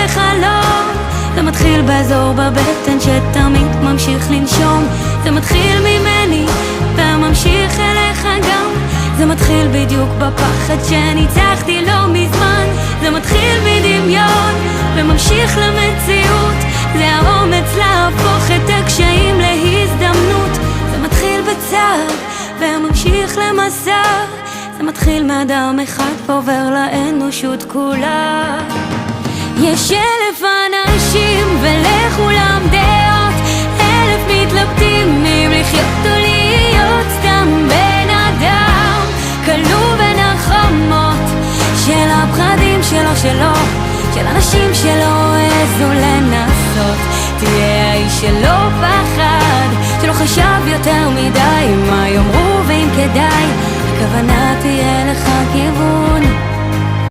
לחלום. זה מתחיל באזור בבטן שתמיד ממשיך לנשום. זה מתחיל ממני וממשיך אליך גם. זה מתחיל בדיוק בפחד שניצחתי לא מזמן. זה מתחיל מדמיון וממשיך למציאות. זה האומץ להפוך את הקשיים להזדמנות. זה מתחיל בצער וממשיך למסע. זה מתחיל מאדם אחד ועובר לאנושות כולה. יש 1000 אנשים ולכולם דעות, 1000 מתלבטים אם לחיות או להיות סתם בן אדם כלוא בין החומות של הפחדים שלו, של אנשים שלא העזו לנסות. תהיה האיש שלא פחד, שלא חשב יותר מדי מה יאמרו ואם כדאי, הכוונה תהיה לך כיוון.